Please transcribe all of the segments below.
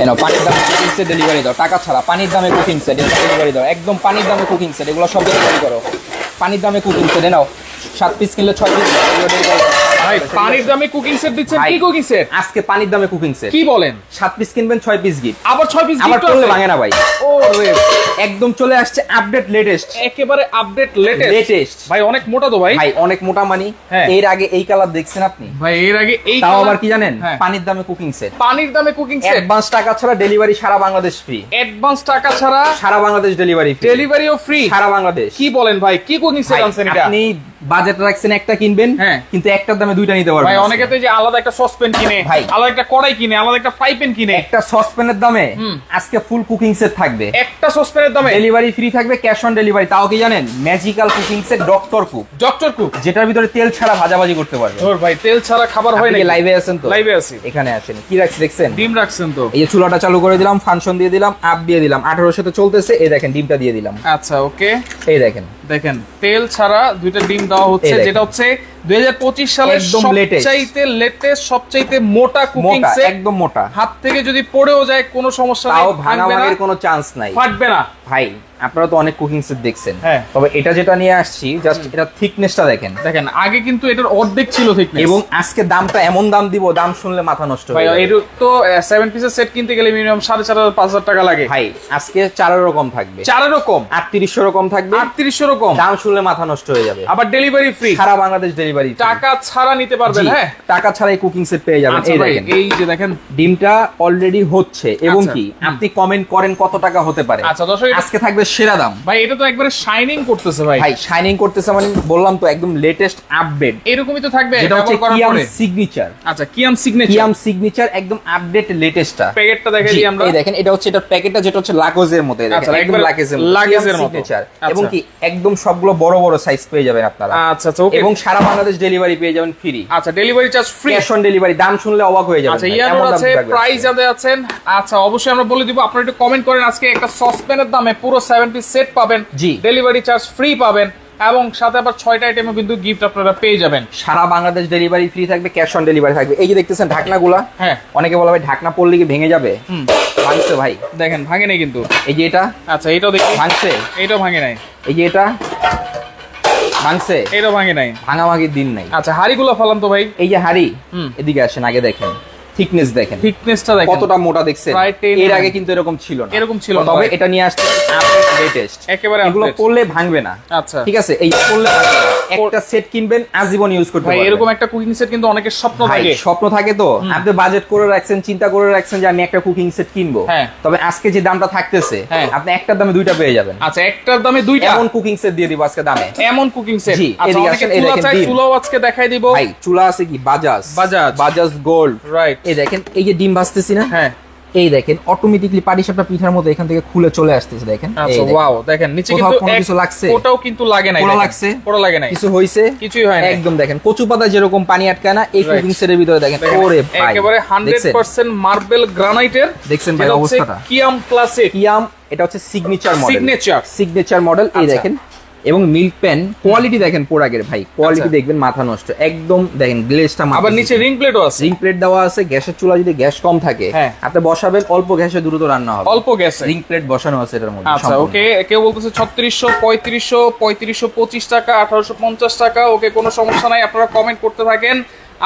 এনো পানির দামে কুকিং সেট ডেলিভারি দাও, টাকা ছাড়া পানির দামে কুকিং সেট ডেলিভারি দাও, একদম পানির দামে কুকিং সেট, এগুলো সব ডেলিভারি করো। পানির দামে কুকিং সেট নাও, 7 পিস কিনলে 6 পিস ভাই। পানির দামে কুকিং সেট দিচ্ছেন? কি কুকিং সেট? আজকে পানির দামে কুকিং সেট। কি বলেন? 7 পিস কিনবেন 6 পিস গিফট। আবার 6 পিস আবার গিফট করলে আছে? ভাঙে না ভাই। ওরে একদম চলে আসছে আপডেট লেটেস্ট, একেবারে আপডেট লেটেস্ট। ভাই অনেক মোটা তো ভাই। ভাই অনেক মোটা মানি। হ্যাঁ। এর আগে এই কালার দেখছেন আপনি? ভাই এর আগে এই তাও কালার- আবার কি জানেন? হ্যাঁ। পানির দামে কুকিং সেট, পানির দামে কুকিং সেট, অ্যাডভান্স টাকা ছাড়া ডেলিভারি সারা বাংলাদেশ ফ্রি। অ্যাডভান্স টাকা ছাড়া সারা বাংলাদেশ ডেলিভারি ফ্রি, ডেলিভারিও ফ্রি সারা বাংলাদেশ। কি বলেন ভাই? কি কুকিং সেট আনছেন এটা? আপনি বাজেট রাখছেন একটা কিনবেন, হ্যাঁ। কিন্তু একটার দামে দুইটা নিতে পারবেন। ভাই অনেকে তো যে আলাদা একটা সসপ্যান কিনে, ভাই। আলাদা একটা কড়াই কিনে, আলাদা একটা ফ্রাই প্যান কিনে। একটা সসপ্যানের দামে আজকে ফুল কুকিং সেট থাকবে, একটা সসপ্যানের দামে ডেলিভারি ফ্রি থাকবে, ক্যাশ অন ডেলিভারি। তাও কি জানেন? Magical cooking set doctor cook, doctor cook, যেটার ভিতরে তেল ছাড়া ভাজাভাজি করতে পারবে। ধর ভাই তেল ছাড়া খাবার হয় না। লাইভে আছেন তো? লাইভে আছি। এখানে আছেন, কি রাখছি দেখছেন? ডিম রাখছেন তো? এই যে চুলাটা চালু করে দিলাম, ফাংশন দিয়ে দিলাম, আপ দিয়ে দিলাম, 1800 তে চলতেছে। এই দেখেন ডিমটা দিয়ে দিলাম, আচ্ছা ওকে। এই দেখেন দেখেন তেল ছাড়া দুইটা ডিম দেওয়া হচ্ছে, এই দেখেন। যেটা হচ্ছে 2025 সালের একদম সবচাইতে লেটেস্ট, সবচাইতে মোটা কুকিং মোটা, সেট। একদম মোটা, হাত থেকে যদি পড়েও যায় কোনো সমস্যা নেই, তাও ভাঙবে না, ভাঙাভাঙির কোনো চান্স নাই। ফাটবে না। ভাই আপনারা তো অনেক কুকিং সেট দেখছেন, হ্যাঁ। তবে এটা যেটা নিয়ে আসছি জাস্ট এটা থিকনেসটা দেখেন। দেখেন আগে কিন্তু এটার অর্ধেক ছিল thickness। এবং আজকে দামটা এমন দাম দিব, দাম শুনলে মাথা নষ্ট ভাই হয়ে যাবে। এর তো 7 পিসের সেট কিনতে গেলে মিনিমাম 4,500 5,000 টাকা লাগে। ভাই আজকে 4 রকম থাকবে, 4 রকম 3800 রকম থাকবে, 3800 রকম, দাম শুনলে মাথা নষ্ট হয়ে যাবে। আবার ডেলিভারি ফ্রি, সারা বাংলাদেশ ডেলিভারি, টাকা ছাড়া নিতে পারবেন। হ্যাঁ টাকা ছাড়াই কুকিং সেট পেয়ে যাবেন। আচ্ছা এই ভাই, দেখেন এই যে দেখেন ডিমটা অলরেডি হচ্ছে, এবং আচ্ছা। কি আপনি কমেন্ট করেন কত টাকা হতে পারে। আচ্ছা দর্শক, আজকে থাকবে সেরা দাম। ভাই এটা তো একবারে শাইনিং করতেছে ভাই। ভাই শাইনিং করতেছে মানে বললাম তো একদম লেটেস্ট আপডেট, এরকমই তো থাকবে যেটা হচ্ছে ব্যবহার করার কিয়াম পরে। সিগনেচার। আচ্ছা কিয়াম সিগনেচার, কিয়াম সিগনেচার একদম আপডেট লেটেস্টটা। প্যাকেটটা দেখাই জি, দিই আমরা। এই দেখেন এটা হচ্ছে এটা প্যাকেটটা, যেটা হচ্ছে লাগোজের মতো। এই দেখেন আচ্ছা, একদম একবারে লাগেজের মতো সিগনেচার। এবং কি একদম সবগুলো বড় বড় সাইজ পেয়ে যাবেন আপনারা। আচ্ছা আচ্ছা ওকে। এবং সারা বাংলাদেশ ডেলিভারি পেয়ে যাবেন ফ্রি। আচ্ছা delivery charge free, cash on delivery, দাম শুনলে অবাক হয়ে যাবেন। আচ্ছা ভাই, ইয়ার এমন দাম আছে, থাকবে প্রাইস আজকে। যাতে আছেন। আচ্ছা অবশ্যই আমরা বলে দিব, আপনারা একটু কমেন্ট করেন। আজকে একটা সসপ্যানের দামে পুরো 7 পিস সেট পাবেন, জি। ডেলিভারি চার্জ ফ্রি পাবেন, এবং সাথে আবার 6টা আইটেমও কিন্তু গিফট আপনারা পেয়ে যাবেন। সারা বাংলাদেশ ডেলিভারি ফ্রি থাকবে, ক্যাশ অন ডেলিভারি থাকবে। এই যে দেখতেছেন ঢাকনাগুলা, হ্যাঁ অনেকে বলে ভাই ঢাকনা পড়লে কি ভেঙে যাবে? ভাঙছে ভাই, দেখেন ভাঙে নাই কিন্তু। এই যে এটা আচ্ছা এটাও দেখি, ভাঙছে, এটাও ভাঙে নাই, এই যে এটা ভাঙছে, এটাও ভাঙে নাই। ভাঙাভাঙির দিন নাই। আচ্ছা হাড়িগুলো ফালান তো ভাই। এই যে হাড়ি, এদিকে আসেন, আগে দেখেন থিকনেস দেখেন, থিকনেসটা দেখেন কতটা মোটা দেখছেন। প্রায় 10 এর আগে কিন্তু এরকম ছিল না, এরকম ছিল না তবে ভাই। এটা নিয়ে আসছে আপডেট লেটেস্ট, একেবারে এগুলো update। পড়লে ভাঙবে না। আচ্ছা ঠিক আছে, এই পড়লে ভাঙবে না। একটা সেট কিনবেন আজীবন ইউজ করতে ভাই, পারবেন। এরকম একটা কুকিং সেট কিন্তু অনেকের স্বপ্ন ভাই, থাকে। স্বপ্ন থাকে তো, আপনি বাজেট করে রাখছেন, চিন্তা করে রাখছেন যে আমি একটা কুকিং সেট কিনবো। হ্যাঁ। তবে আজকে যে দামটা থাকতেছে, হ্যাঁ। আপনি একটার দামে দুইটা পেয়ে যাবেন। আচ্ছা একটার দামে দুইটা, এমন কুকিং সেট দিয়ে দিব আজকে দামে। এমন কুকিং সেট। জি, আচ্ছা এদিকে অনেকে আসেন, এই চুলা দেখেন চাই, ডিম। চুলাও আজকে দেখাই দিব। ভাই চুলা আছে কি বাজাজ, বাজাজ। Bajaj gold, right. এই দেখেন এই যে ডিম ভাজতেছি না, হ্যাঁ এই দেখেন অটোমেটিকলি পাটিসাপটা পিঠার মতো এখান থেকে খুলে চলে আসতেছে। দেখেন আচ্ছা ওয়াও, দেখেন নিচে কোথাও কিন্তু কোনো কিছু লাগছে? ওটাও কিন্তু লাগে নাই, পোড়া দেখেন। লাগছে? পোড়া লাগে নাই, কিছু হইছে? কিছুই হয় না। একদম দেখেন কচু পাতা যেরকম পানি আটকায় না, এই Right. কুকিং সেটের ভিতরে দেখেন। ওরে ভাই, একেবারে দেখছেন? 100% মার্বেল গ্রানাইটের। দেখছেন ভাই অবস্থাটা? কিয়াম ক্লাসিক, কিয়াম, এটা হচ্ছে signature model, signature. Signature model. এই আচ্ছা। দেখেন, এবং মিল্ক প্যান কোয়ালিটি দেখেন প্রোডাক্টের, ভাই কোয়ালিটি আচ্ছা। দেখবেন মাথা নষ্ট একদম। দেখেন গ্লেজটা, আবার নিচে রিং প্লেটও আছে। রিং প্লেট দেওয়া আছে। গ্যাসের চুলা যদি গ্যাস কম থাকে, হ্যাঁ। আপনি বসাবেন অল্প গ্যাসে দ্রুত রান্না হবে, অল্প গ্যাসে। রিং প্লেট বসানো আছে এটার মধ্যে। আচ্ছা সম্পূর্ণ। ওকে, কেউ বলতেছে 3600, 3500, 3525 টাকা, 1850 টাকা। ওকে কোনো সমস্যা নাই, আপনারা কমেন্ট করতে থাকেন।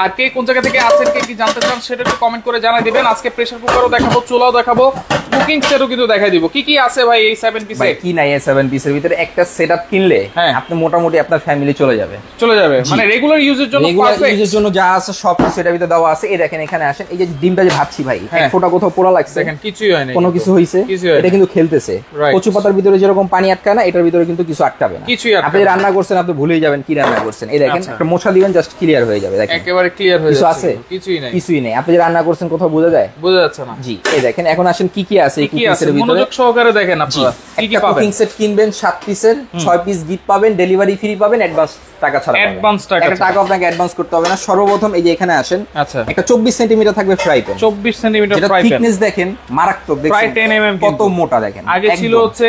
আর কে কোন জায়গা থেকে আছেন, কে কি জানতে চান সেটা একটু কমেন্ট করে জানাই দিবেন। আজকে প্রেসার কুকারও দেখাবো, চুলাও দেখাবো, কুকিং সেটও কিন্তু দেখাই দিব। কি কি আছে ভাই এই 7 পিসে? ভাই কি নাই, 7 পিসের ভিতরে একটা সেটআপ কিনলে হ্যাঁ। আপনি মোটামুটি আপনার ফ্যামিলি চলে যাবে। চলে যাবে, মানে রেগুলার ইউজের জন্য রেগুলার পারফেক্ট। ইউজের জন্য যা আছে সব কিছু এটার ভিতরে দেওয়া আছে। এই দেখেন এখানে আসেন, এই যে ডিমটা যে ভাজছি ভাই, এক হ্যাঁ। ফোঁটা কোথাও পোড়া লাগছে? দেখেন কিছুই হয় না, কোনো কিছু হইছে? কিছুই হয় এটা না। কিন্তু খেলতেছে। Right. কচু পাতার ভিতরে যেরকম পানি আটকায় না, এটার ভিতরে কিন্তু কিছু আটকাবে না। কিছুই আটকাবে আপনি রান্না করছেন, আপনি ভুলেই যাবেন কি রান্না করছেন। এই দেখেন আচ্ছা। একটা মশলা দিবেন, জাস্ট ক্লিয়ার হয়ে যাবে। দেখেন একেবারে ক্লিয়ার হয়ে কিছু যাচ্ছে, আছে? কিছুই নাই, কিছুই নেই। আপনি যে রান্না করছেন কোথাও বোঝা যায়? বোঝা যাচ্ছে না। জি, এই দেখেন এখন আসেন কি কি আছে এই কি কুকিং আছে সেটের ভিতরে। মনোযোগ সহকারে দেখেন আপনারা কি কি একটা পাবেন। কুকিং সেট কিনবেন 7 পিসের, 6 পিস গিফট পাবেন, ডেলিভারি ফ্রি পাবেন, অ্যাডভান্স টাকা ছাড়া পাবেন। অ্যাডভান্স টাকা একটা টাকা আপনাকে অ্যাডভান্স করতে হবে না। সর্বপ্রথম এই যে এখানে আসেন, আচ্ছা একটা 24 সেন্টিমিটার থাকবে ফ্রাই প্যান, 24 সেন্টিমিটার যেটা ফ্রাই প্যান। থিকনেস দেখেন মারাত্মক, প্রায় দেখেন 10 mm কত মোটা দেখেন। আগে ছিল একদম। হচ্ছে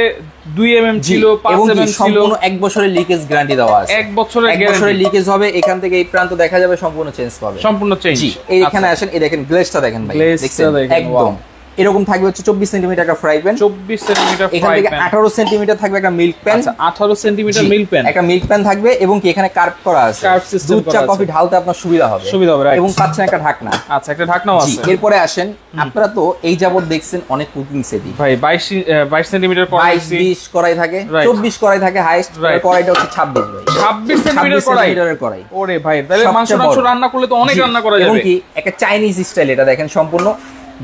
2 mm জি, ছিল, 5 এবং mm ছিল। সম্পূর্ণ 1 বছরের লিকেজ গ্যারান্টি দেওয়া আছে। 1 বছরের 1 বছরের লিকেজ হবে, এখান থেকে এই প্রান্ত দেখা যাবে সম্পূর্ণ চেঞ্জ পাবে। সম্পূর্ণ চেঞ্জ। জি, এই এখানে আসেন, এই দেখেন গ্লেজটা দেখেন ভাই, গ্লেজটা দেখছেন দেখেন, একদম এরকম থাকবে হচ্ছে 24 সেন্টিমিটার একটা ফ্রাই প্যান, 24 সেন্টিমিটার এখান ফ্রাই থেকে প্যান। 18 সেন্টিমিটার থাকবে একটা মিল্ক প্যান, আচ্ছা 18 সেন্টিমিটার মিল্ক প্যান, একটা মিল্ক প্যান থাকবে এবং কি এখানে কার্ভ করা আছে, কার্ভ সিস্টেম দুধ করা চা আছে। কফি ঢালতে আপনার সুবিধা হবে right? এবং পাচ্ছেন একটা ঢাকনা। আচ্ছা একটা ঢাকনাও জি, আছে। এরপরে আসেন, আপনারা তো এই যাবত দেখছেন অনেক কুকিং সেটই ভাই 22 সেন্টিমিটার 22-20 কড়াই থাকে, Right. 24 কড়াই থাকে হাইস্ট, Right. কড়াইটা হচ্ছে 26 ভাই, 26 সেন্টিমিটার 26 কড়াই। সেন্টিমিটারের কড়াই। ওরে ভাই তাহলে সবচেয়ে মাংস টাংস বড়। রান্না করলে তো অনেক জি, রান্না করা এবং যাবে। কি একটা চাইনিজ স্টাইল, এটা দেখেন সম্পূর্ণ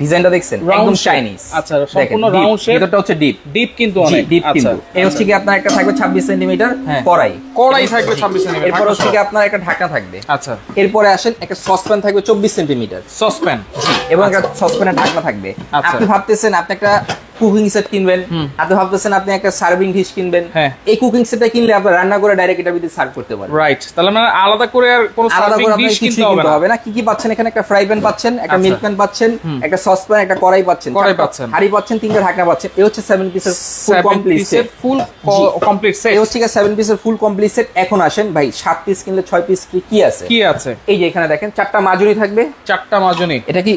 ডিজাইনটা দেখছেন Round একদম shape। চাইনিজ। আচ্ছা, সম্পূর্ণ round shape। ভিতরটা হচ্ছে ডিপ, ডিপ কিন্তু জি অনেক ডিপ আচ্ছা কিন্তু। এই হচ্ছে কি আপনার একটা থাকবে 26 সেন্টিমিটার হ্যাঁ। কড়াই, কড়াই থাকবে 26 সেন্টিমিটার। এরপর হচ্ছে কি আপনার একটা ঢাকনা থাকবে। আচ্ছা এরপরে আসেন একটা সসপ্যান থাকবে 24 সেন্টিমিটার সসপ্যান। এবং একটা সসপ্যানের ঢাকনা থাকবে। আচ্ছা। আপনি ভাবতেছেন আপনি একটা কুকিং সেট কিনবেন, আপনি ভাবতেছেন আপনি একটা সার্ভিং ডিশ কিনবেন, হ্যাঁ। এই কুকিং সেটটা কিনলে আপনি রান্না করে ডাইরেক্ট এটা ভিতরে সার্ভ করতে পারবেন। রাইট, তাহলে মানে আলাদা করে আর কোনো আলাদা সার্ভিং করে আপনাকে ডিশ কিছুই কিনতে হবে কিনতে না। হবে না। কি কি পাচ্ছেন এখানে? একটা ফ্রাই প্যান পাচ্ছেন, একটা আচ্ছা। মিল্ক প্যান পাচ্ছেন, একটা সসপ্যান, একটা কড়াই পাচ্ছেন, কড়াই চারটা পাচ্ছেন। হাঁড়ি পাচ্ছেন, তিনটা ঢাকনা পাচ্ছেন। এই হচ্ছে 7 পিসের ফুল 7 কমপ্লিট পিসের সেট। ফুল জি। Complete set. এই হচ্ছে 7 পিসের ফুল কমপ্লিট সেট। এখন আসেন ভাই 7 পিস কিনলে 6 পিস ফ্রি কি আছে? কি আছে? এই যে এখানে দেখেন 4টা মাজুনি থাকবে, 4টা মাজনি। এটা কি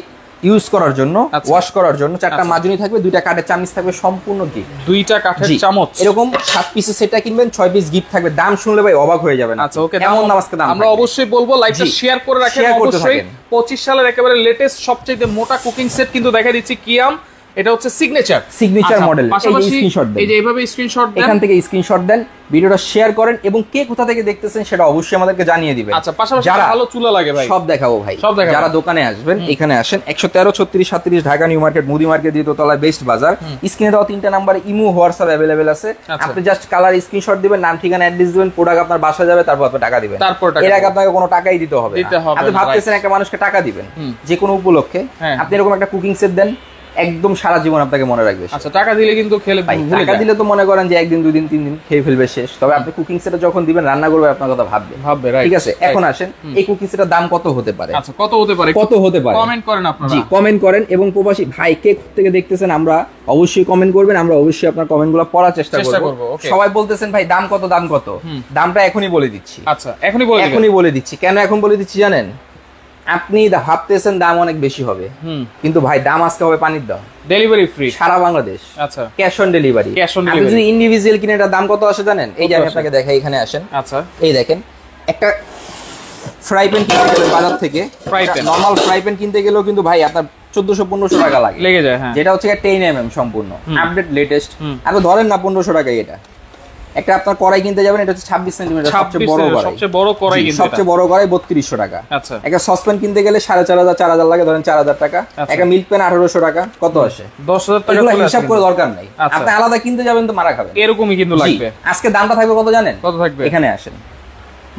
ইউজ করার জন্য, আচ্ছা। ওয়াশ করার জন্য 4টা আচ্ছা। মাজুনি থাকবে, 2টা কাঠের চামচ থাকবে, সম্পূর্ণ গিফট। 2টা কাঠের জি। চামচ। এরকম 7 পিসের সেটটা কিনবেন, 6 পিস গিফট থাকবে। দাম শুনলে ভাই অবাক হয়ে যাবেন। আচ্ছা ওকে, এমন দাম আজকে দাম আমরা থাকবে। অবশ্যই বলবো, লাইকটা জি। শেয়ার করে রাখেন Share করতে অবশ্যই। থাকেন। 25 সালের একেবারে লেটেস্ট সবচেয়ে মোটা কুকিং সেট কিন্তু দেখা দিচ্ছি কিয়াম। এটা হচ্ছে সিগনেচার মডেল। এই যে পাশাপাশি স্ক্রিনশট দেন, এই যে এইভাবে স্ক্রিনশট দেন। এখান থেকে স্ক্রিনশট দেন, ভিডিওটা শেয়ার করেন এবং কে কোথা থেকে দেখতেছেন সেটা অবশ্যই আমাদেরকে জানিয়ে দিবেন। আচ্ছা পাশাপাশি যারা ভালো চুলা লাগে ভাই, সব দেখাবো ভাই, সব দেখাবো। যারা দোকানে আসবেন এখানে আসেন, 113 36 37 ঢাকা নিউ মার্কেট মুদি মার্কেট দ্বিতীয়তলায় বেস্ট বাজার। স্ক্রিনে দেওয়া 3টা নাম্বারে ইমো হোয়াটসঅ্যাপ অ্যাভেলেবেল আছে। আচ্ছা। আপনি জাস্ট কালার স্ক্রিনশট দিবেন, নাম ঠিকানা অ্যাড্রেস দিবেন, প্রোডাক্ট আপনার বাসায় যাবে, তারপর আপনি টাকা দিবেন। তারপর টাকা এর আগে দিবেন। আপনাকে কোনো টাকাই দিতে হবে দিতে না। হবে আপনি না, ভাবতেছেন একটা মানুষকে টাকা দিবেন যে কোনো উপলক্ষে, হ্যাঁ। আপনি এরকম একটা কুকিং সেট দেন, একদম সারা জীবন আপনাকে মনে রাখবে সে। আচ্ছা টাকা দিলে কিন্তু খেলে ভাই, ভুলে টাকা যায়। দিলে তো মনে করেন যে একদিন 2 দিন 3 দিন খেয়ে ফেলবে শেষ, তবে আপনি কুকিং সেটে যখন দিবেন রান্না করবে আপনার কথা ভাববে। রাইট। ঠিক আছে, এখন আসেন এই কুকিং সেটের দাম কত হতে পারে? আচ্ছা কত হতে পারে? কত হতে পারে কমেন্ট করেন আপনারা। জি, কমেন্ট করেন এবং প্রবাসী ভাই কে থেকে দেখতেছেন আমরা অবশ্যই কমেন্ট করবেন, আমরা অবশ্যই আপনার কমেন্টগুলো পড়ার চেষ্টা চেষ্টা করব। করব, okay। সবাই বলতেছেন ভাই দাম কত দাম কত, দামটা এখনই বলে দিচ্ছি। আচ্ছা এখনই বলে দিবেন। এখনই বলে দিচ্ছি। কেন এখন বলে দিচ্ছি জানেন? আপনি ভাবতেছেন দাম অনেক বেশি হবে, কিন্তু ভাই দাম আজকে হবে পানির দাম। ডেলিভারি ফ্রি সারা বাংলাদেশ, আচ্ছা cash on delivery. Cash on আপনি delivery। যদি ইন্ডিভিজুয়াল কিনে এটার দাম কত আসে জানেন? এই যে কত আমি আসে? আপনাকে দেখাই, এখানে আসেন, আচ্ছা এই দেখেন একটা ফ্রাই প্যান কিনতে গেলে বাজার থেকে, Fry pan। Normal fry pan কিনতে গেলেও কিন্তু ভাই আপনার 1400-1500 টাকা লাগে। লেগে যায় হ্যাঁ। যেটা হচ্ছে 10mm সম্পূর্ণ আপডেট লেটেস্ট। আপনি ধরেন না 1500 টাকা। এটা একটা আপনার কড়াই কিনতে যাবেন, এটা হচ্ছে 26 সেন্টিমিটার, সবচেয়ে বড় কড়াই, সবচেয়ে বড় কড়াই জি, কিন্তু সবচেয়ে বড় কড়াই 3200 টাকা। আচ্ছা একটা সসপ্যান কিনতে গেলে 4500 4000 লাগে, ধরেন 4000 টাকা। আচ্ছা। একটা মিল্ক প্যান 1800 টাকা, কত আসে? 10,000 টাকা এগুলো চলে হিসাব আসে করে কিন্তু। দরকার নাই, আচ্ছা। আপনি আলাদা কিনতে যাবেন তো মারা খাবেন। এরকমই কিন্তু জি, লাগবে। আজকে দামটা থাকবে কত জানেন? কত থাকবে? এখানে আসেন,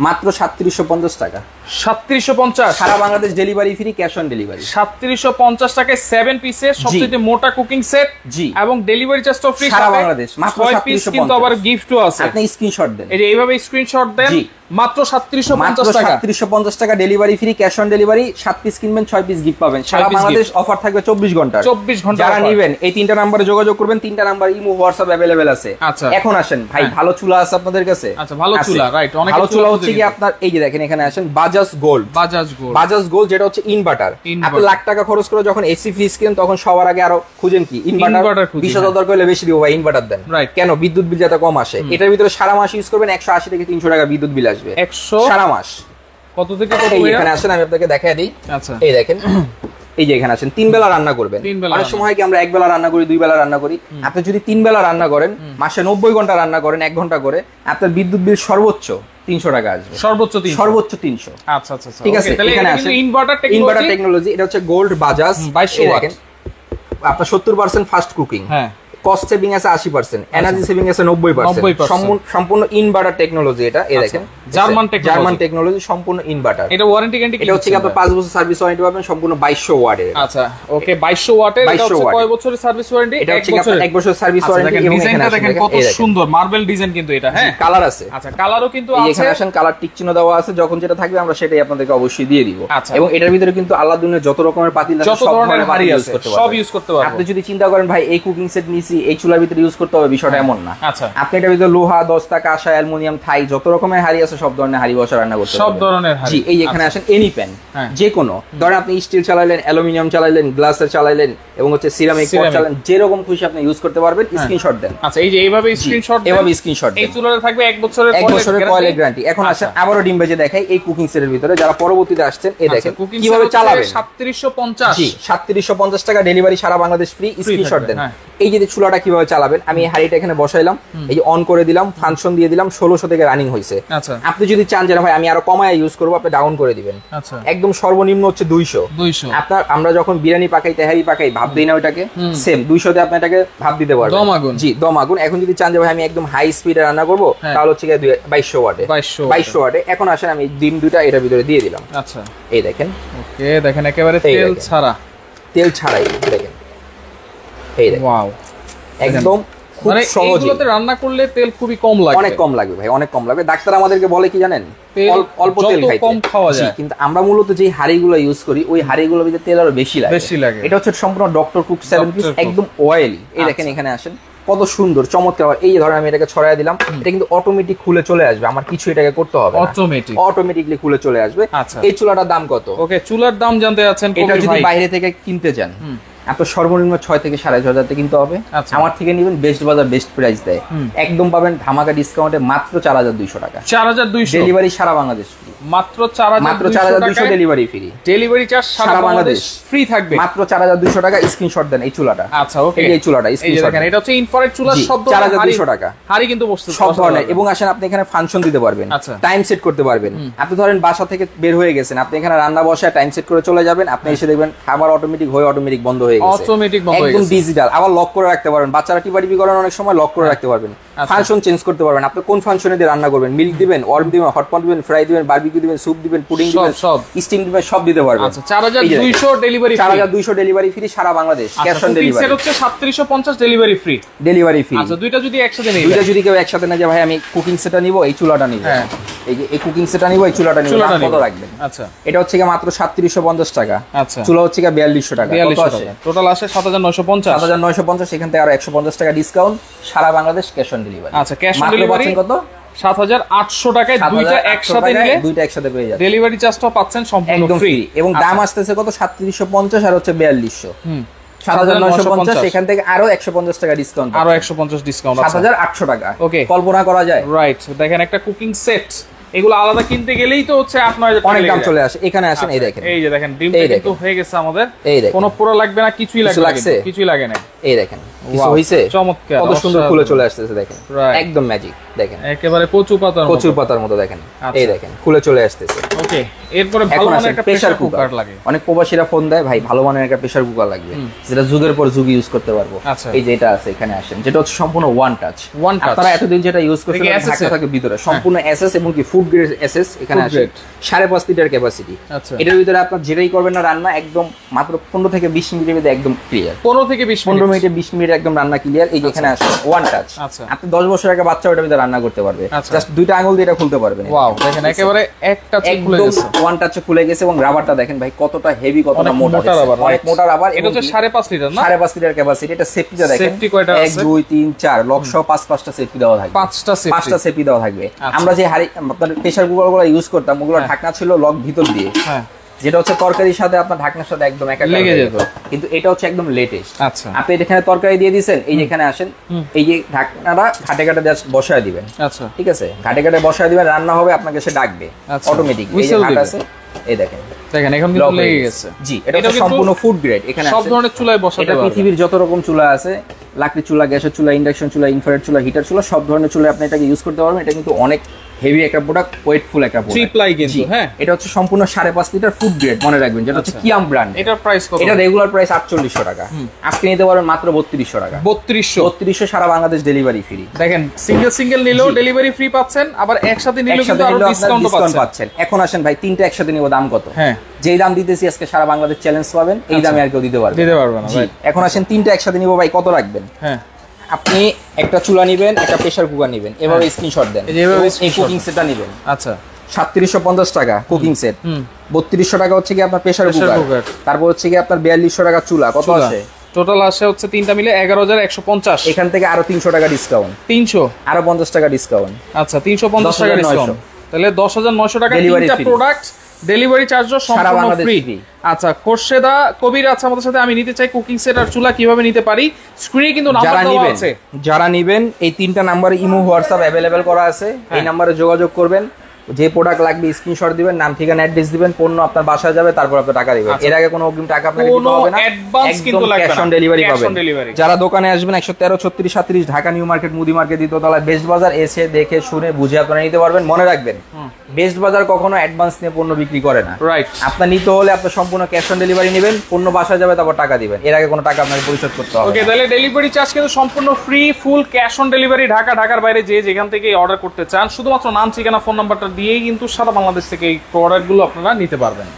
মাত্র 3750 টাকা। 3750 সারা Bangladesh delivery free, cash on delivery. 3750 টাকায় 7 পিসের সবচেয়ে মোটা কুকিং সেট। জি, এবং ডেলিভারি চার্জ তো ফ্রি সারা বাংলাদেশ মাত্র 6 পিস 3750। কিন্তু আবার গিফটও আছে। আপনি স্ক্রিনশট দেন, এই যে এইভাবে স্ক্রিনশট দেন, জি। মাত্র 3750 মাত্র টাকা। 3750 টাকা delivery free, cash on delivery. 7 piece কিনবেন 6 পিস গিফট পাবেন। সারা piece বাংলাদেশ অফার থাকবে 24 ঘন্টা। 24 ঘন্টা যারা offer। নেবেন এই 3টা নম্বরে যোগাযোগ করবেন, 3টা নাম্বার ইমো হোয়াটসঅ্যাপ अवेलेबल আছে। আচ্ছা। এখন আসেন ভাই, হ্যাঁ। ভালো চুলা আছে আপনাদের কাছে? আচ্ছা, ভালো আছে। চুলা, right, অনেকে ভালো চুলা চুলা খুঁজে হচ্ছে কি কিন্তু। আপনার, এই যে দেখেন এখানে আসেন Bajaj gold. Bajaj gold. Bajaj gold যেটা হচ্ছে ইনভার্টার। Inverter। আপনি লাখ টাকা খরচ করে যখন এসি ফ্রিজ কিনেন তখন সবার আগে আরো খুঁজেন কি Inverter ইনভার্টার। খুঁজি, 20,000 দরকার হলে বেশি দিব ভাই, ইনভার্টার দেন। Right। কেন? বিদ্যুৎ বিল যাতে কম আসে। এটার ভিতরে সারা মাস ইউজ করবেন, 180 থেকে 300 টাকা বিদ্যুৎ বিল আসবে 100 সারা মাস। কত থেকে কত? এই এখানে আসেন, আমি আপনাকে দেখাই দিই। আচ্ছা এই দেখেন, এই যে এখানে আছেন 3 বেলা রান্না করবেন। 3 বেলা অনেক রান্না। সময় কি আমরা 1 বেলা রান্না করি, 2 বেলা রান্না করি। আপনি যদি 3 বেলা রান্না করেন, মাসে 90 ঘন্টা রান্না করেন, 1 ঘন্টা করে, আপনার বিদ্যুৎ বিল সর্বোচ্চ 300 টাকা আসবে। সর্বোচ্চ 300। সর্বোচ্চ 300। আচ্ছা আচ্ছা আচ্ছা, ঠিক okay, আছে, তাহলে এখানে এটা আসেন, কিন্তু ইনভার্টার ইনভার্টার টেকনোলজি। টেকনোলজি। এটা হচ্ছে গোল্ড বাজাজ। 2200 এই ওয়াট। দেখেন, আপনার 70% ফাস্ট কুকিং, হ্যাঁ কস্ট সেভিং আছে 80%, এনার্জি সেভিং আছে 90%। 90%। সম্পূর্ণ ইনভার্টার টেকনোলজি এটা। এই দেখেন, জার্মান technology। জার্মান টেকনোলজি, সম্পূর্ণ ইনভার্টার। এটা ওয়ারেন্টি গ্যারান্টি এটা হচ্ছে কি আপনার 5 বছর সার্ভিস ওয়ারেন্টি পাবেন, সম্পূর্ণ 2200 ওয়াটের। আচ্ছা ওকে, 2200 ওয়াটের। এটা 2200 হচ্ছে ওয়াট। কয় বছরের সার্ভিস ওয়ারেন্টি? এটা হচ্ছে আপনার 1 বছর সার্ভিস আচ্ছা, ওয়ারেন্টি। দেখেন এবং এখানে ডিজাইনটা আসেন, দেখেন কত এই দেখেন। সুন্দর মার্বেল ডিজাইন কিন্তু এটা। হ্যাঁ কালার আছে। আচ্ছা কালারও কিন্তু এই আছে। এখানে আসেন, কালার টিক চিহ্ন দেওয়া আছে, যখন যেটা থাকবে আমরা সেটাই আপনাদেরকে অবশ্যই দিয়ে দিব। আচ্ছা। এবং এটার ভিতরে কিন্তু আল্লাহ দুনিয়ার যত রকমের পাতিল আছে, যত সব ধরনের হাড়ি পাতিল use আছে করতে সব পারবেন। ইউজ করতে পারবো। আপনি যদি চিন্তা করেন ভাই এই কুকিং সেট নিছি, পিভিসি এই চুলার ভিতরে ইউজ করতে হবে বিষয়টা এমন না। আচ্ছা, আপনি এটার ভিতরে লোহা, দস্তা, কাঁসা, অ্যালুমিনিয়াম, থাই যত রকমের হাড়ি আছে সব ধরনের হাড়ি বসা রান্না করতে সব ধরনের হাড়ি। জি, এই এখানে আসেন এনি প্যান, যে কোনো ধরেন আপনি স্টিল চালাইলেন, অ্যালুমিনিয়াম চালাইলেন, গ্লাসের চালাইলেন এবং হচ্ছে সিরামিক পট চালাইলেন, যেরকম খুশি আপনি ইউজ করতে পারবেন। স্ক্রিনশট দেন। আচ্ছা, এই যে এইভাবে স্ক্রিনশট দেন, এভাবে স্ক্রিনশট দেন। এই চুলাতে থাকবে 1 বছরের কয়েলের গ্যারান্টি। এখন আসেন আবারো ডিম ভেজে দেখাই এই কুকিং সেটের ভিতরে, যারা পরবর্তীতে আসছেন এই দেখেন কিভাবে চালাবেন। 3750 জি, 3750 টাকা ডেলিভারি, সারা বাংলাদেশ ফ্রি। স্ক্রিনশট দেন। এই যে চুলাটা কিভাবে চালাবেন, আমি হাঁড়িটা এখানে বসাইলাম, এই যে অন করে দিলাম, ফাংশন দিয়ে দিলাম, 1600 থেকে রানিং হয়েছে। আচ্ছা, আপনি যদি চান যে ভাই আমি আরো কমায় ইউজ করবো, আপনি ডাউন করে দিবেন। আচ্ছা, একদম সর্বনিম্ন হচ্ছে 200। আপনার আমরা যখন বিরিয়ানি পাকাই, তেহারি পাকাই, ভাব দিই না ওইটাকে, সেম 200 তে আপনি এটাকে ভাব দিতে পারবেন। দম আগুন। জি, দম আগুন। এখন যদি চান যে ভাই আমি একদম হাই স্পিডে রান্না করবো, তাহলে হচ্ছে 2200 ওয়াটে। 2200 ওয়াটে। এখন আসেন আমি ডিম দুইটা এটার ভিতরে দিয়ে দিলাম। আচ্ছা, এই দেখেন। ওকে, দেখেন একেবারে তেল ছাড়া, তেল ছাড়াই দেখেন। এই দেখেন, ওয়াও, একদম খুব সহজ। এগুলোতে রান্না করলে তেল খুবই কম লাগে, অনেক কম লাগবে ভাই, অনেক কম লাগবে। ডাক্তার আমাদেরকে বলে কি জানেন, অল্প তেল খাইতে, কম খাওয়া যায়। কিন্তু আমরা মূলত যে হাড়িগুলো ইউজ করি ওই হাড়িগুলোর ভিতরে তেল আরো বেশি লাগে। এটা হচ্ছে সম্পূর্ণ ডক্টর কুক 7 পিস, একদম অয়েলি। এই দেখেন এখানে আসেন কত সুন্দর চমৎকার। এই ধরেন আমি এটাকে ছড়াই দিলাম, এটা কিন্তু অটোমেটিক খুলে চলে আসবে, আমার কিছু এটাকে করতে হবে না, অটোমেটিকলি খুলে চলে আসবে। এই চুলাটার দাম কত? ওকে, চুলার দাম জানতে যাচ্ছেন? এটা যদি বাইরে থেকে কিনতে চান আপনার সর্বনিম্ন 6 থেকে 6500 টাকা কিনতে হবে। আমার থেকে নেবেন বেস্ট বাজার, বেস্ট প্রাইস দেয়, একদম পাবেন ধামাকা ডিসকাউন্টে মাত্র 4200 টাকা। 4200 ডেলিভারি, সারা বাংলাদেশ ফ্রি। মাত্র 4200 ডেলিভারি ফ্রি, ডেলিভারি চার্জ সারা বাংলাদেশ ফ্রি থাকবে। মাত্র 4200 টাকা। স্ক্রিনশট দেন এই চুলাটা। আচ্ছা, ওকে, এই চুলাটা স্ক্রিনশট দেখেন। এটা হচ্ছে ইনফ্রারেড চুলা, সব 4200 টাকা। হাড়ি কিন্তু বসতে সব ধরনের। এবং আসেন আপনি এখানে ফাংশন দিতে পারবেন, টাইম সেট করতে পারবেন। আপনি ধরেন বাসা থেকে বের হয়ে গেছেন, আপনি এখানে রান্না বসায় টাইম সেট করে চলে যাবেন, আপনি এসে দেখবেন খাবার অটোমেটিক হয়ে অটোমেটিক বন্ধ হয়ে গেছে, অটোমেটিক একদম ডিজিটাল। আবার লক করে রাখতে পারবেন, বাচ্চারা টিপাটিপি করেন অনেক সময়, লক করে রাখতে পারবেন। ফাংশন চেঞ্জ করতে পারবেন, আপনি কোন ফাংশনে দিয়ে রান্না করবেন, মিল্ক দিবেন, ওয়ার্ম দিবেন, হটপট দিবেন, ফ্রাই দিবেন, বারবিকিউ দিবেন, স্যুপ দিবেন, পুডিং দিবেন, সব স্টিম দিবেন, সব দিতে পারবেন। আচ্ছা, 4200 ডেলিভারি, 4200 ডেলিভারি ফ্রি সারা Bangladesh, cash on delivery. Set হচ্ছে 3750 ডেলিভারি ফ্রি, ডেলিভারি ফ্রি। আচ্ছা, দুইটা যদি একসাথে নেই, দুইটা যদি কেউ একসাথে না, যে ভাই আমি কুকিং সেটটা নিব, এই চুলাটা নিব, এই যে এই কুকিং সেটটা নিব, এই চুলাটা নিব, কত রাখবেন? আচ্ছা, এটা হচ্ছে কি মাত্র 3750 টাকা। আচ্ছা, চুলা হচ্ছে কি 4200 টাকা। কত আসে? টোটাল আসে 7950। 7950, সেখান থেকে আরো 150 টাকা ডিসকাউন্ট, সারা বাংলাদেশ ক্যাশ অন ডেলিভারি। আচ্ছা, ক্যাশ অন ডেলিভারি কত? 7800 টাকায় দুইটা একসাথে নিলে, দুইটা একসাথে পেয়ে যাবেন, ডেলিভারি চার্জটাও পাচ্ছেন সম্পূর্ণ ফ্রি। এবং দাম আসতেছে কত? 3750 আর হচ্ছে 4200। 7950, সেখান থেকে আরো 150 টাকা ডিসকাউন্ট, আরো 150 ডিসকাউন্ট, 7800 টাকা। ওকে, কল্পনা করা যায়? রাইট। দেখেন একটা কুকিং সেট, এগুলো আলাদা কিনতে গেলেই তো হচ্ছে আপনার অনেক দাম চলে আসে। এখানে আসেন, এই দেখেন, এই যে দেখেন ডিমটা কিন্তু হয়ে গেছে আমাদের, কোনো পুরো লাগবে না, কিছুই লাগবে না, কিছুই লাগে না। এই দেখেন কিছু হইছে, চমৎকার, কত সুন্দর খুলে চলে আসতেছে, দেখেন একদম ম্যাজিক। দেখেন একেবারে কচু পাতার মতো দেখেন, এই দেখেন খুলে চলে আসতেছে। ওকে, এরপরে ভালো মানের একটা প্রেসার কুকার লাগে। অনেক প্রবাসীরা ফোন দেয়, ভাই ভালো মানের একটা প্রেসার কুকার লাগবে, যেটা যুগের পর যুগ ইউজ করতে পারবো। এই যে এটা আছে, এখানে আসেন, যেটা হচ্ছে সম্পূর্ণ ওয়ান টাচ। আপনারা এতদিন যেটা ইউজ করছেন ঢাকা থাকে ভিতরে, সম্পূর্ণ এসএস এবং কি ফুড গ্রেড এসএস। এখানে আসে 5.5 লিটার ক্যাপাসিটি। এটার ভিতরে আপনার যেটাই করবেন না রান্না, একদম মাত্র 15 থেকে 20 মিনিটের মধ্যে একদম ক্লিয়ার। 15 মিনিটে 20 মিনিট একদম রান্না ক্লিয়ার। এই যে এখানে আসে ওয়ান টাচ, আপনি 10 বছরের একটা বাচ্চা ওটার ভিতরে রান্না করতে পারবে, জাস্ট দুইটা আঙুল দিয়ে এটা খুলতে পারবেন। ওয়াও, দেখেন একেবারে এক টাচে খুলে গেছে, ওয়ান টাচে খুলে গেছে। এবং রাবারটা দেখেন ভাই কতটা হেভি, কতটা মোটা রাবার, অনেক মোটা রাবার। এটা হচ্ছে 5.5 লিটার না, 5.5 লিটার ক্যাপাসিটি। এটা সেফটিটা দেখেন, সেফটি কয়টা আছে? 1 2 3 4 লক সহ 5টা সেফটি দেওয়া থাকবে, 5টা সেফটি দেওয়া থাকবে। আমরা যে হাড়ি আপনার প্রেসার কুকারগুলো ইউজ করতাম, ওগুলো ঢাকনা ছিল লক ভিতর দিয়ে, যেটা হচ্ছে তরকারির সাথে আপনার ঢাকনার সাথে একদম একা লেগে যেত, কিন্তু এটা হচ্ছে একদম লেটেস্ট। আচ্ছা, আপনি এখানে তরকারি দিয়ে দিয়েছেন, এই যে এখানে আসেন, এই যে ঢাকনাটা ঘাটে ঘাটে জাস্ট বসায় দিবেন। আচ্ছা, ঠিক আছে, ঘাটে ঘাটে বসায় দিবেন, রান্না হবে, আপনাকে সে ডাকবে অটোমেটিক। এই যে ঘাট আছে, এই দেখেন এখন কিন্তু লেগে গেছে। জি, এটা হচ্ছে সম্পূর্ণ ফুড গ্রেড। এখানে সব ধরনের চুলায় বসাতে পারবেন। এটা পৃথিবীর যত রকম চুলা আছে, লাকড়ি চুলা, গ্যাসের চুলা, ইন্ডাকশন চুলা, ইনফ্রারেড চুলা, হিটার চুলা, সব ধরনের চুলায় আপনি এটাকে ইউজ করতে পারবেন। এটা কিন্তু অনেক হেভি একটা প্রোডাক্ট, ওয়েটফুল একটা প্রোডাক্ট, ট্রিপ্লাই কিন্তু। হ্যাঁ, এটা হচ্ছে সম্পূর্ণ 5.5 লিটার ফুড গ্রেড, মনে রাখবেন, যেটা হচ্ছে কিয়াম ব্র্যান্ড। এটার প্রাইস কত? এটা রেগুলার প্রাইস 4800 টাকা, আজকে নিতে পারবেন মাত্র 3200 টাকা। 3200 সারা বাংলাদেশ ডেলিভারি ফ্রি। দেখেন সিঙ্গেল নিলেও ডেলিভারি ফ্রি পাচ্ছেন, আবার একসাথে নিলেও কিন্তু আরো ডিসকাউন্ট পাচ্ছেন। এখন আসেন ভাই, তিনটা একসাথে নিব, দাম কত? হ্যাঁ, যেই দাম দিতেছি আজকে সারা বাংলাদেশ চ্যালেঞ্জ পাবেন, এই দামে আর কেউ দিতে পারবে না ভাই। এখন আসেন তিনটা একসাথে নিব ভাই, কত রাখবেন? হ্যাঁ, আপনি একটা চুলা নিবেন, একটা প্রেসার কুকার নিবেন, এভাবে স্ক্রিনশট দেন। এই কুকিং সেটটা নিবেন। আচ্ছা, 3750 টাকা কুকিং সেট, 3200 টাকা হচ্ছে কি আপনার প্রেসার কুকার, তারপর হচ্ছে কি আপনার 4200 টাকা চুলা। কত আসে? টোটাল আসে হচ্ছে তিনটা মিলে 11,150। এখান থেকে আরো 300 টাকা ডিসকাউন্ট, 300 আরো 50 টাকা ডিসকাউন্ট। আচ্ছা 350 টাকা ডিসকাউন্ট, তাহলে 10,900 টাকা তিনটা প্রোডাক্ট, ডেলিভারি চার্জও সম্পূর্ণ ফ্রি। আচ্ছা খোরশেদা কবির আছে আমাদের সাথে, আমি নিতে চাই কুকিং সেট আর চুলা কিভাবে নিতে পারি, স্ক্রিনে কিন্তু নাম্বার দেওয়া আছে। যারা নেবেন এই তিনটা নাম্বারে ইমো হোয়াটসঅ্যাপ अवेलेबल করা আছে, এই নাম্বারে যোগাযোগ করবেন, যে প্রোডাক্ট লাগবে স্ক্রিনশট দিবেন, নাম ঠিকানা অ্যাড্রেস দিবেন, পণ্য আপনার বাসায় যাবে, তারপর আপনি টাকা দিবেন। এর আগে কোনো অগ্রিম টাকা আপনাকে দিতে হবে না, অ্যাডভান্স কিন্তু লাগবে না, ক্যাশ অন ডেলিভারি পাবেন। যারা দোকানে আসবেন 113 36 37 ঢাকা নিউ মার্কেট মুদি মার্কেট দ্বিতীয়তলা বেস্ট বাজার, এসে দেখে শুনে বুঝে আপনারা নিতে পারবেন। মনে রাখবেন বেস্ট বাজার কখনো অ্যাডভান্স নিয়ে পণ্য বিক্রি করে না, রাইট। আপনার নিতে হলে আপনি সম্পূর্ণ ক্যাশ অন ডেলিভারি নেবেন, পণ্য বাসায় যাবে, তারপর টাকা দিবেন। এর আগে কোনো টাকা আপনাকে পরিশোধ করতে হবে। ওকে, তাহলে ডেলিভারি চার্জ কিন্তু সম্পূর্ণ free, full cash on delivery. ঢাকার বাইরে যে যেখান থেকে অর্ডার করতে চান শুধুমাত্র নাম ঠিকানা ফোন নাম্বারটা দিয়েই কিন্তু সারা বাংলাদেশ থেকে এই প্রোডাক্টগুলো আপনারা নিতে পারবেন।